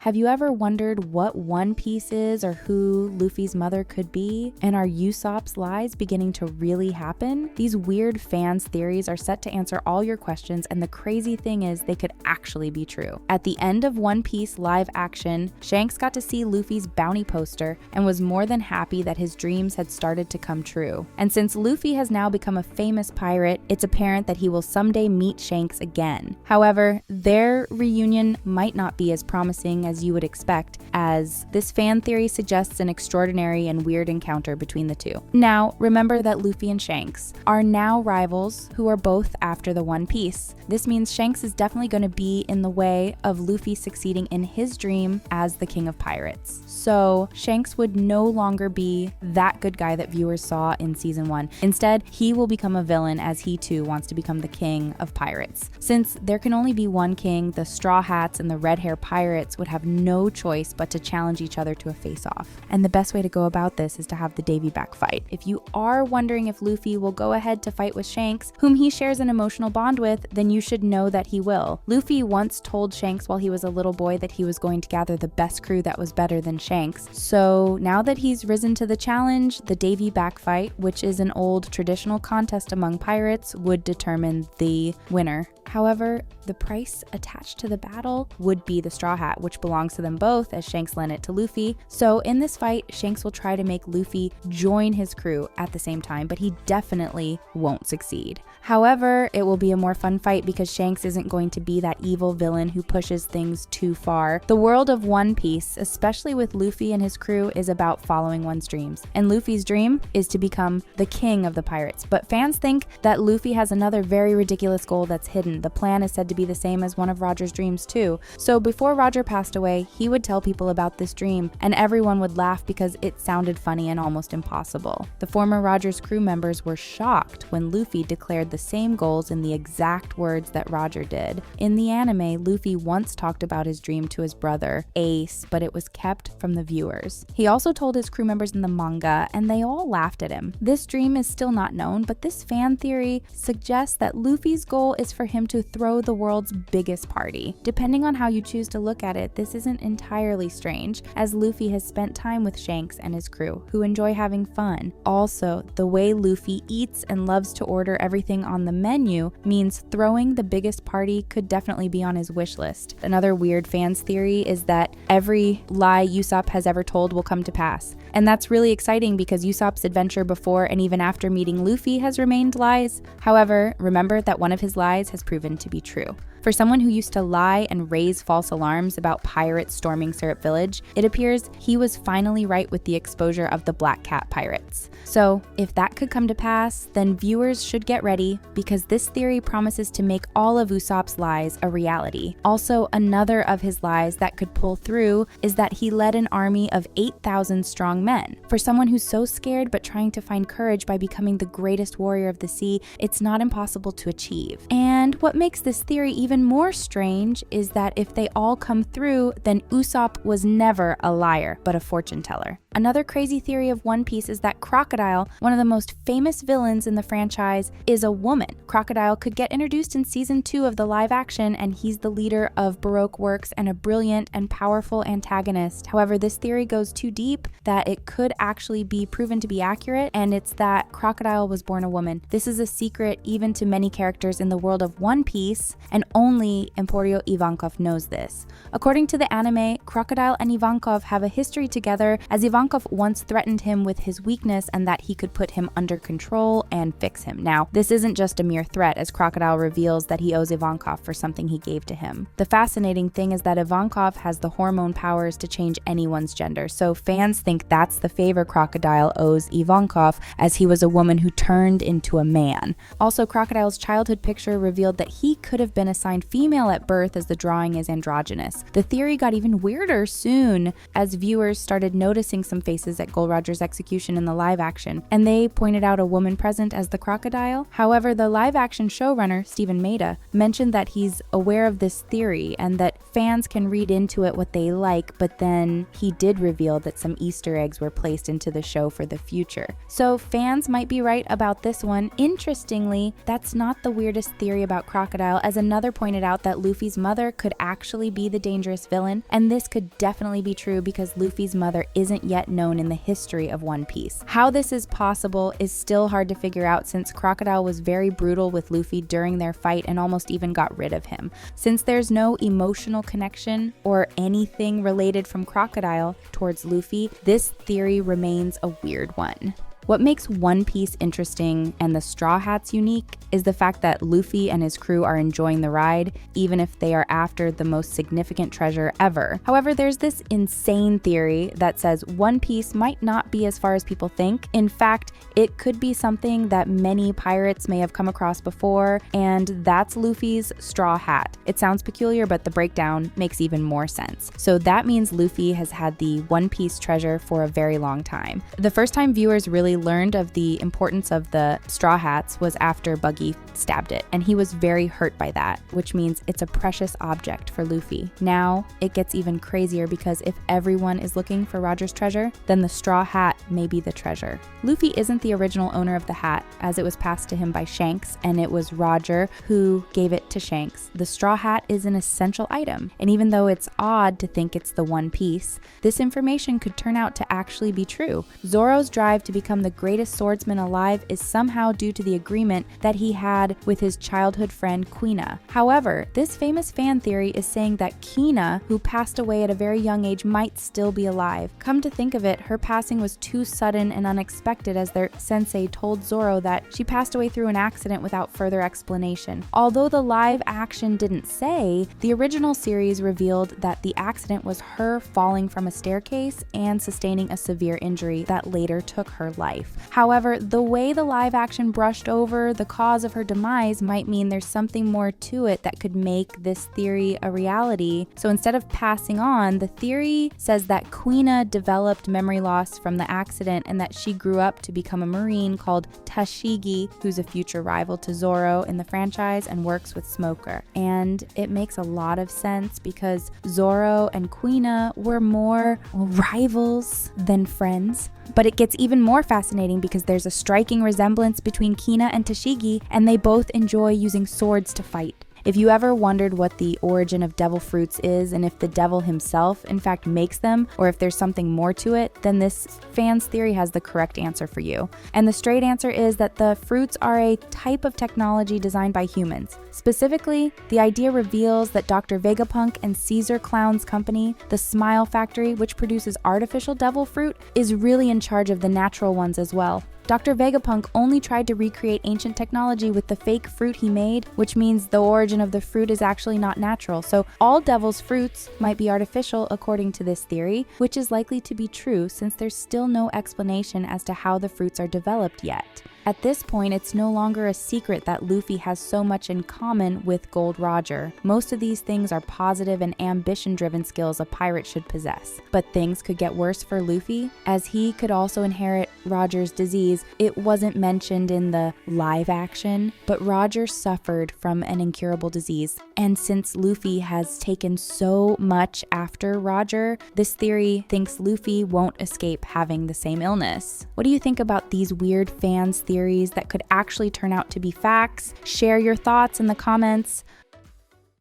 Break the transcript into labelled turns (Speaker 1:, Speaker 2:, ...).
Speaker 1: Have you ever wondered what One Piece is or who Luffy's mother could be? And are Usopp's lies beginning to really happen? These weird fans' theories are set to answer all your questions, and the crazy thing is they could actually be true. At the end of One Piece live action, Shanks got to see Luffy's bounty poster and was more than happy that his dreams had started to come true. And since Luffy has now become a famous pirate, it's apparent that he will someday meet Shanks again. However, their reunion might not be as promising as you would expect, as this fan theory suggests an extraordinary and weird encounter between the two. Now, remember that Luffy and Shanks are now rivals who are both after the One Piece. This means Shanks is definitely going to be in the way of Luffy succeeding in his dream as the King of Pirates. So Shanks would no longer be that good guy that viewers saw in season 1. Instead, he will become a villain as he too wants to become the King of Pirates. Since there can only be one king, the Straw Hats and the Red Hair Pirates would have no choice but to challenge each other to a face-off. And the best way to go about this is to have the Davy back fight. If you are wondering if Luffy will go ahead to fight with Shanks, whom he shares an emotional bond with, then you should know that he will. Luffy once told Shanks while he was a little boy that he was going to gather the best crew that was better than Shanks. So now that he's risen to the challenge, the Davy back fight, which is an old traditional contest among pirates, would determine the winner. However, the price attached to the battle would be the Straw Hat, which belongs to them both as Shanks lent it to Luffy. So in this fight, Shanks will try to make Luffy join his crew at the same time, but he definitely won't succeed. However, it will be a more fun fight because Shanks isn't going to be that evil villain who pushes things too far. The world of One Piece, especially with Luffy and his crew, is about following one's dreams. And Luffy's dream is to become the king of the pirates. But fans think that Luffy has another very ridiculous goal that's hidden. The plan is said to be the same as one of Roger's dreams too. So before Roger passed away, he would tell people about this dream, and everyone would laugh because it sounded funny and almost impossible. The former Roger's crew members were shocked when Luffy declared the same goals in the exact words that Roger did. In the anime, Luffy once talked about his dream to his brother, Ace, but it was kept from the viewers. He also told his crew members in the manga, and they all laughed at him. This dream is still not known, but this fan theory suggests that Luffy's goal is for him to throw the world's biggest party. Depending on how you choose to look at it, this isn't entirely strange, as Luffy has spent time with Shanks and his crew, who enjoy having fun. Also, the way Luffy eats and loves to order everything on the menu means throwing the biggest party could definitely be on his wish list. Another weird fans theory is that every lie Usopp has ever told will come to pass. And that's really exciting because Usopp's adventure before and even after meeting Luffy has remained lies. However, remember that one of his lies has proven to be true. For someone who used to lie and raise false alarms about pirates storming Syrup Village, it appears he was finally right with the exposure of the Black Cat pirates. So, if that could come to pass, then viewers should get ready because this theory promises to make all of Usopp's lies a reality. Also, another of his lies that could pull through is that he led an army of 8,000 strong men. For someone who's so scared but trying to find courage by becoming the greatest warrior of the sea, it's not impossible to achieve. And what makes this theory even more strange is that if they all come through, then Usopp was never a liar, but a fortune teller. Another crazy theory of One Piece is that Crocodile, one of the most famous villains in the franchise, is a woman. Crocodile could get introduced in season 2 of the live action, and he's the leader of Baroque Works and a brilliant and powerful antagonist. However, this theory goes too deep that it could actually be proven to be accurate, and it's that Crocodile was born a woman. This is a secret even to many characters in the world of One Piece, and only Emporio Ivankov knows this. According to the anime, Crocodile and Ivankov have a history together, as Ivankov once threatened him with his weakness and that he could put him under control and fix him. Now, this isn't just a mere threat, as Crocodile reveals that he owes Ivankov for something he gave to him. The fascinating thing is that Ivankov has the hormone powers to change anyone's gender, so fans think that's the favor Crocodile owes Ivankov, as he was a woman who turned into a man. Also, Crocodile's childhood picture revealed that he could have been assigned female at birth, as the drawing is androgynous. The theory got even weirder soon as viewers started noticing some faces at Gold Roger's execution in the live action, and they pointed out a woman present as the Crocodile. However, the live action showrunner, Stephen Maida, mentioned that he's aware of this theory and that fans can read into it what they like, but then he did reveal that some Easter eggs were placed into the show for the future. So fans might be right about this one. Interestingly, that's not the weirdest theory about Crocodile, as another pointed out that Luffy's mother could actually be the dangerous villain, and this could definitely be true because Luffy's mother isn't yet known in the history of One Piece. How this is possible is still hard to figure out since Crocodile was very brutal with Luffy during their fight and almost even got rid of him. Since there's no emotional connection or anything related from Crocodile towards Luffy, this theory remains a weird one. What makes One Piece interesting and the Straw Hats unique is the fact that Luffy and his crew are enjoying the ride, even if they are after the most significant treasure ever. However, there's this insane theory that says One Piece might not be as far as people think. In fact, it could be something that many pirates may have come across before, and that's Luffy's straw hat. It sounds peculiar, but the breakdown makes even more sense. So that means Luffy has had the One Piece treasure for a very long time. The first time viewers really learned of the importance of the straw hats was after Buggy stabbed it, and he was very hurt by that, which means it's a precious object for Luffy. Now it gets even crazier because if everyone is looking for Roger's treasure, then the straw hat may be the treasure. Luffy isn't the original owner of the hat, as it was passed to him by Shanks, and it was Roger who gave it to Shanks. The straw hat is an essential item, and even though it's odd to think it's the One Piece, this information could turn out to actually be true. Zoro's drive to become the greatest swordsman alive is somehow due to the agreement that he had with his childhood friend Quina. However, this famous fan theory is saying that Quina, who passed away at a very young age, might still be alive. Come to think of it, her passing was too sudden and unexpected, as their sensei told Zoro that she passed away through an accident without further explanation. Although the live action didn't say, the original series revealed that the accident was her falling from a staircase and sustaining a severe injury that later took her life. However, the way the live action brushed over the cause of her demise might mean there's something more to it that could make this theory a reality. So instead of passing on, the theory says that Quina developed memory loss from the accident and that she grew up to become a marine called Tashigi, who's a future rival to Zoro in the franchise and works with Smoker. And it makes a lot of sense because Zoro and Quina were more rivals than friends. But it gets even more fascinating because there's a striking resemblance between Quina and Tashigi, and they both enjoy using swords to fight. If you ever wondered what the origin of devil fruits is and if the devil himself in fact makes them, or if there's something more to it, then this fan's theory has the correct answer for you. And the straight answer is that the fruits are a type of technology designed by humans. Specifically, the idea reveals that Dr. Vegapunk and Caesar Clown's company, the Smile Factory, which produces artificial devil fruit, is really in charge of the natural ones as well. Dr. Vegapunk only tried to recreate ancient technology with the fake fruit he made, which means the origin of the fruit is actually not natural. So all devil's fruits might be artificial according to this theory, which is likely to be true since there's still no explanation as to how the fruits are developed yet. At this point, it's no longer a secret that Luffy has so much in common with Gold Roger. Most of these things are positive and ambition-driven skills a pirate should possess. But things could get worse for Luffy, as he could also inherit Roger's disease. It wasn't mentioned in the live action, but Roger suffered from an incurable disease. And since Luffy has taken so much after Roger, this theory thinks Luffy won't escape having the same illness. What do you think about these weird fans' theories that could actually turn out to be facts? Share your thoughts in the comments.